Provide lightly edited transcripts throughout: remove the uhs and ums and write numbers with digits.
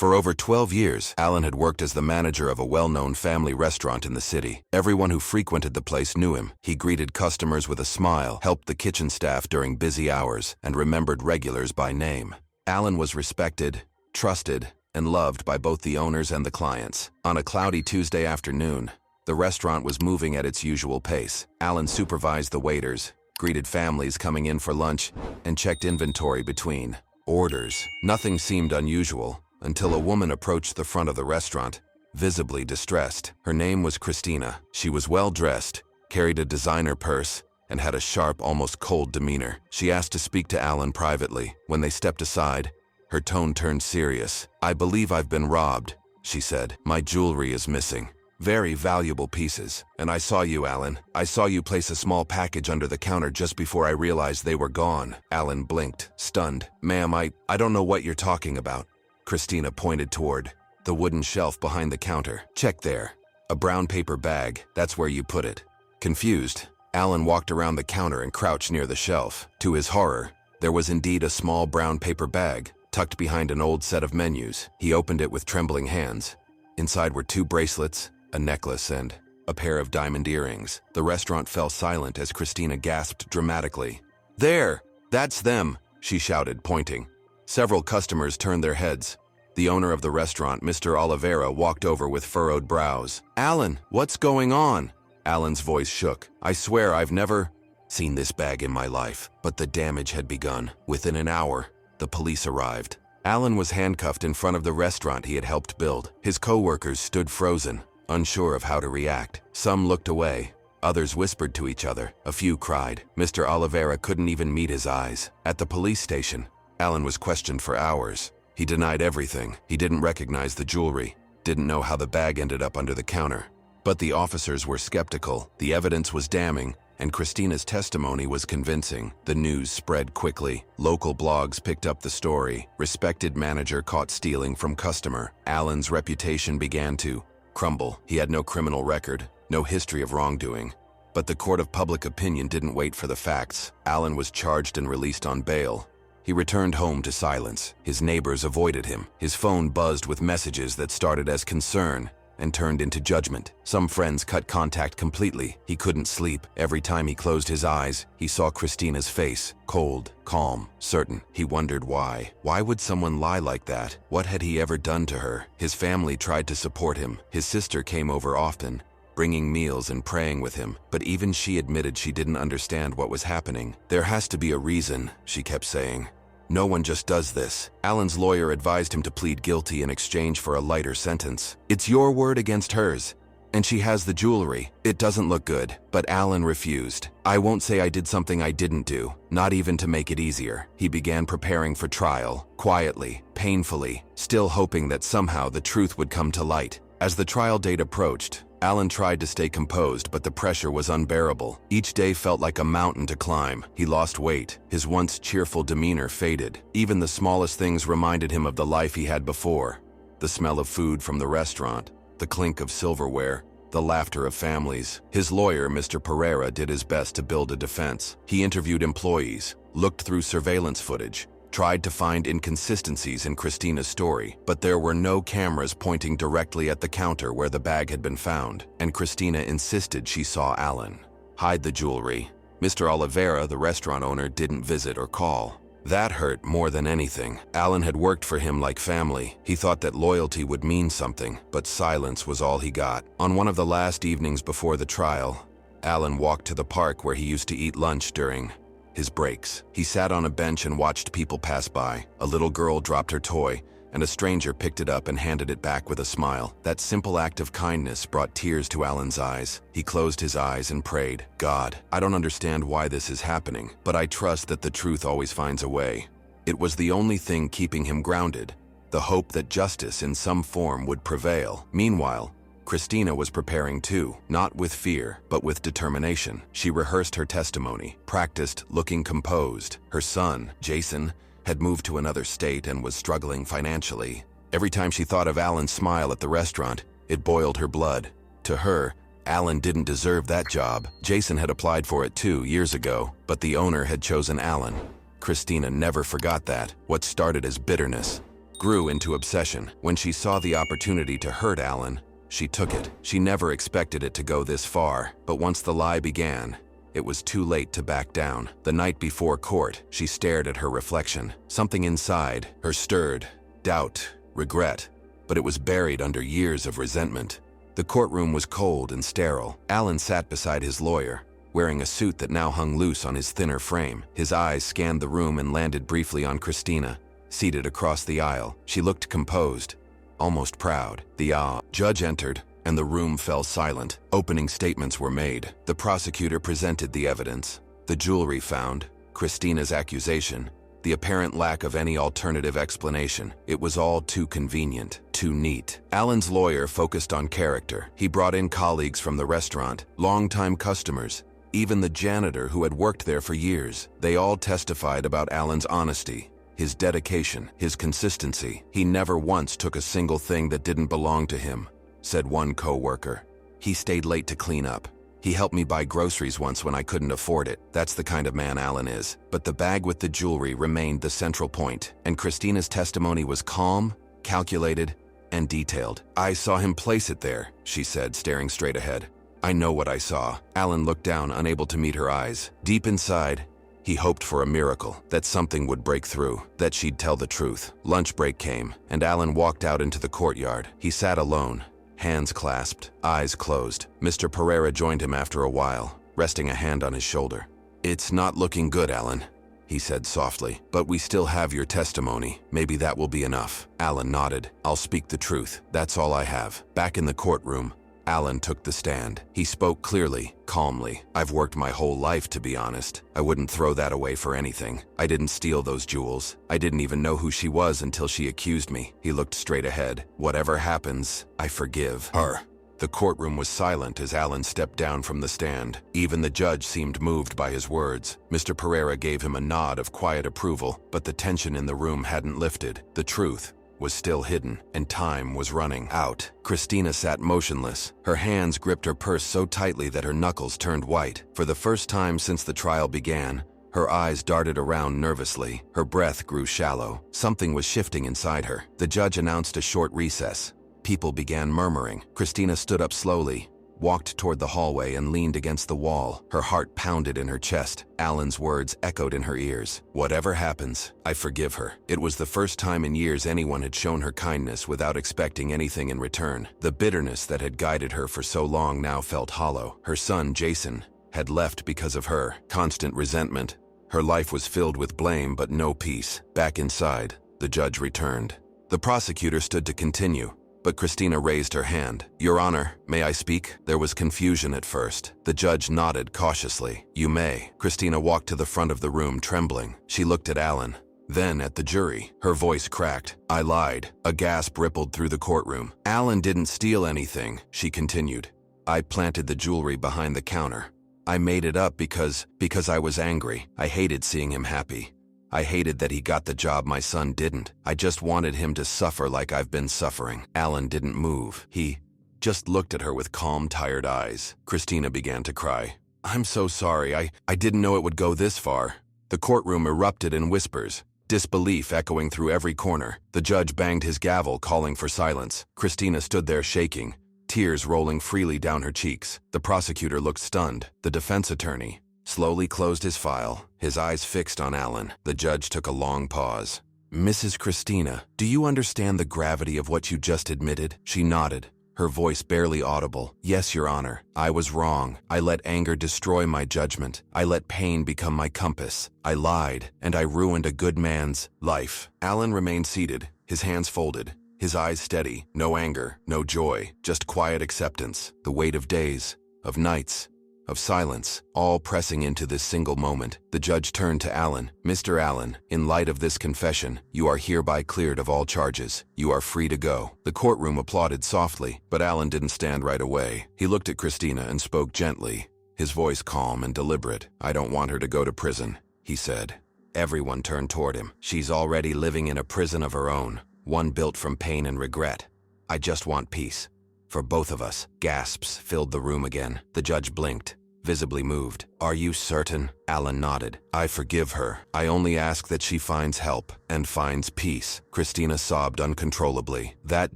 For over 12 years, Alan had worked as the manager of a well-known family restaurant in the city. Everyone who frequented the place knew him. He greeted customers with a smile, helped the kitchen staff during busy hours, and remembered regulars by name. Alan was respected, trusted, and loved by both the owners and the clients. On a cloudy Tuesday afternoon, the restaurant was moving at its usual pace. Alan supervised the waiters, greeted families coming in for lunch, and checked inventory between orders. Nothing seemed unusual until a woman approached the front of the restaurant, visibly distressed. Her name was Christina. She was well-dressed, carried a designer purse, and had a sharp, almost cold demeanor. She asked to speak to Alan privately. When they stepped aside, her tone turned serious. "I believe I've been robbed," she said. "My jewelry is missing. Very valuable pieces. And I saw you, Alan. I saw you place a small package under the counter just before I realized they were gone." Alan blinked, stunned. "Ma'am, I don't know what you're talking about." Christina pointed toward the wooden shelf behind the counter. "Check there. A brown paper bag. That's where you put it." Confused, Alan walked around the counter and crouched near the shelf. To his horror, there was indeed a small brown paper bag, tucked behind an old set of menus. He opened it with trembling hands. Inside were 2 bracelets, a necklace, and a pair of diamond earrings. The restaurant fell silent as Christina gasped dramatically. "There! That's them!" she shouted, pointing. Several customers turned their heads. The owner of the restaurant, Mr. Oliveira, walked over with furrowed brows. "Alan, what's going on?" Alan's voice shook. "I swear I've never seen this bag in my life." But the damage had begun. Within an hour, the police arrived. Alan was handcuffed in front of the restaurant he had helped build. His co-workers stood frozen, unsure of how to react. Some looked away. Others whispered to each other. A few cried. Mr. Oliveira couldn't even meet his eyes. At the police station, Alan was questioned for hours. He denied everything. He didn't recognize the jewelry, didn't know how the bag ended up under the counter. But the officers were skeptical. The evidence was damning, and Christina's testimony was convincing. The news spread quickly. Local blogs picked up the story. Respected manager caught stealing from customer. Alan's reputation began to crumble. He had no criminal record, no history of wrongdoing. But the court of public opinion didn't wait for the facts. Alan was charged and released on bail. He returned home to silence. His neighbors avoided him. His phone buzzed with messages that started as concern and turned into judgment. Some friends cut contact completely. He couldn't sleep. Every time he closed his eyes, he saw Christina's face, cold, calm, certain. He wondered why. Why would someone lie like that? What had he ever done to her? His family tried to support him. His sister came over often, bringing meals and praying with him, but even she admitted she didn't understand what was happening. "There has to be a reason," she kept saying. "No one just does this." Alan's lawyer advised him to plead guilty in exchange for a lighter sentence. "It's your word against hers, and she has the jewelry. It doesn't look good." But Alan refused. "I won't say I did something I didn't do, not even to make it easier." He began preparing for trial, quietly, painfully, still hoping that somehow the truth would come to light. As the trial date approached, Alan tried to stay composed, but the pressure was unbearable. Each day felt like a mountain to climb. He lost weight. His once cheerful demeanor faded. Even the smallest things reminded him of the life he had before. The smell of food from the restaurant, the clink of silverware, the laughter of families. His lawyer, Mr. Pereira, did his best to build a defense. He interviewed employees, looked through surveillance footage, tried to find inconsistencies in Christina's story, but there were no cameras pointing directly at the counter where the bag had been found, and Christina insisted she saw Alan hide the jewelry. Mr. Oliveira, the restaurant owner, didn't visit or call. That hurt more than anything. Alan had worked for him like family. He thought that loyalty would mean something, but silence was all he got. On one of the last evenings before the trial, Alan walked to the park where he used to eat lunch during his breaks. He sat on a bench and watched people pass by. A little girl dropped her toy, and a stranger picked it up and handed it back with a smile. That simple act of kindness brought tears to Alan's eyes. He closed his eyes and prayed, "God, I don't understand why this is happening, but I trust that the truth always finds a way." It was the only thing keeping him grounded, the hope that justice in some form would prevail. Meanwhile, Christina was preparing too, not with fear, but with determination. She rehearsed her testimony, practiced looking composed. Her son, Jason, had moved to another state and was struggling financially. Every time she thought of Alan's smile at the restaurant, it boiled her blood. To her, Alan didn't deserve that job. Jason had applied for it 2 years ago, but the owner had chosen Alan. Christina never forgot that. What started as bitterness grew into obsession. When she saw the opportunity to hurt Alan, she took it. She never expected it to go this far, but once the lie began, it was too late to back down. The night before court, she stared at her reflection. Something inside her stirred doubt, regret, but it was buried under years of resentment. The courtroom was cold and sterile. Alan sat beside his lawyer, wearing a suit that now hung loose on his thinner frame. His eyes scanned the room and landed briefly on Christina, seated across the aisle. She looked composed, almost proud. The judge entered, and the room fell silent. Opening statements were made. The prosecutor presented the evidence: the jewelry found, Christina's accusation, the apparent lack of any alternative explanation. It was all too convenient, too neat. Alan's lawyer focused on character. He brought in colleagues from the restaurant, longtime customers, even the janitor who had worked there for years. They all testified about Alan's honesty, his dedication, his consistency. He never once took a single thing that didn't belong to him, said one co-worker. He stayed late to clean up. He helped me buy groceries once when I couldn't afford it. That's the kind of man Alan is. But the bag with the jewelry remained the central point, and Christina's testimony was calm, calculated, and detailed. I saw him place it there, she said, staring straight ahead. I know what I saw. Alan looked down, unable to meet her eyes. Deep inside, he hoped for a miracle, that something would break through, that she'd tell the truth. Lunch break came, and Alan walked out into the courtyard. He sat alone, hands clasped, eyes closed. Mr. Pereira joined him after a while, resting a hand on his shoulder. It's not looking good, Alan, he said softly, but we still have your testimony. Maybe that will be enough. Alan nodded. I'll speak the truth. That's all I have. Back in the courtroom, Alan took the stand. He spoke clearly, calmly. I've worked my whole life, to be honest. I wouldn't throw that away for anything. I didn't steal those jewels. I didn't even know who she was until she accused me. He looked straight ahead. Whatever happens, I forgive her. The courtroom was silent as Alan stepped down from the stand. Even the judge seemed moved by his words. Mr. Pereira gave him a nod of quiet approval, but the tension in the room hadn't lifted. The truth was still hidden, and time was running out. Christina sat motionless. Her hands gripped her purse so tightly that her knuckles turned white. For the first time since the trial began, her eyes darted around nervously. Her breath grew shallow. Something was shifting inside her. The judge announced a short recess. People began murmuring. Christina stood up slowly, walked toward the hallway, and leaned against the wall. Her heart pounded in her chest. Alan's words echoed in her ears. Whatever happens, I forgive her. It was the first time in years anyone had shown her kindness without expecting anything in return. The bitterness that had guided her for so long now felt hollow. Her son, Jason, had left because of her. Constant resentment. Her life was filled with blame but no peace. Back inside, the judge returned. The prosecutor stood to continue, but Christina raised her hand. Your Honor, may I speak? There was confusion at first. The judge nodded cautiously. You may. Christina walked to the front of the room, trembling. She looked at Alan, then at the jury. Her voice cracked. I lied. A gasp rippled through the courtroom. Alan didn't steal anything, she continued. I planted the jewelry behind the counter. I made it up because I was angry. I hated seeing him happy. I hated that he got the job my son didn't. I just wanted him to suffer like I've been suffering. Alan didn't move. He just looked at her with calm, tired eyes. Christina began to cry. I'm so sorry. I didn't know it would go this far. The courtroom erupted in whispers, disbelief echoing through every corner. The judge banged his gavel, calling for silence. Christina stood there shaking, tears rolling freely down her cheeks. The prosecutor looked stunned. The defense attorney slowly closed his file, his eyes fixed on Alan. The judge took a long pause. Mrs. Christina, do you understand the gravity of what you just admitted? She nodded, her voice barely audible. Yes, Your Honor. I was wrong. I let anger destroy my judgment. I let pain become my compass. I lied, and I ruined a good man's life. Alan remained seated, his hands folded, his eyes steady. No anger, no joy, just quiet acceptance. The weight of days, of nights, of silence, all pressing into this single moment. The judge turned to Alan. Mr. Allen, in light of this confession, you are hereby cleared of all charges. You are free to go. The courtroom applauded softly, but Alan didn't stand right away. He looked at Christina and spoke gently, his voice calm and deliberate. I don't want her to go to prison, he said. Everyone turned toward him. She's already living in a prison of her own, one built from pain and regret. I just want peace. For both of us. Gasps filled the room again. The judge blinked. visibly moved. "Are you certain?" Alan nodded. "I forgive her. I only ask that she finds help and finds peace." Christina sobbed uncontrollably. That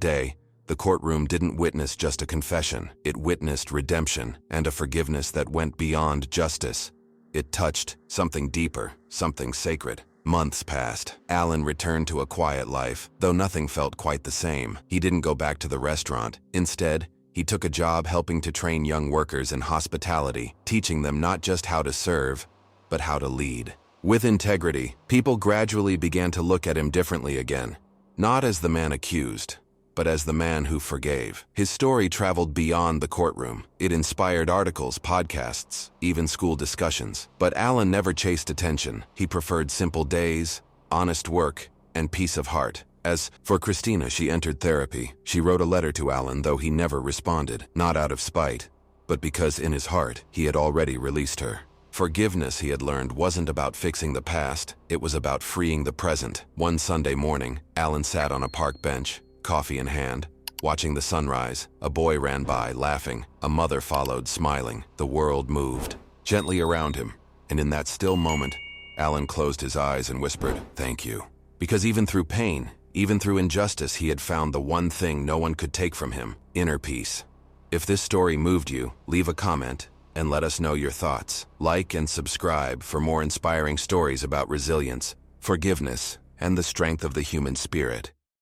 day, the courtroom didn't witness just a confession. It witnessed redemption and a forgiveness that went beyond justice. It touched something deeper, something sacred. Months passed. Alan returned to a quiet life, though nothing felt quite the same. He didn't go back to the restaurant. Instead, he took a job helping to train young workers in hospitality, teaching them not just how to serve, but how to lead. With integrity, people gradually began to look at him differently again, not as the man accused, but as the man who forgave. His story traveled beyond the courtroom. It inspired articles, podcasts, even school discussions. But Alan never chased attention. He preferred simple days, honest work, and peace of heart. As for Christina, she entered therapy. She wrote a letter to Alan, though he never responded, not out of spite, but because in his heart, he had already released her. Forgiveness, he had learned, wasn't about fixing the past. It was about freeing the present. One Sunday morning, Alan sat on a park bench, coffee in hand, watching the sunrise. A boy ran by, laughing. A mother followed, smiling. The world moved gently around him. And in that still moment, Alan closed his eyes and whispered, "Thank you." Because even through pain, even through injustice, he had found the one thing no one could take from him: inner peace. If this story moved you, leave a comment and let us know your thoughts. Like and subscribe for more inspiring stories about resilience, forgiveness, and the strength of the human spirit.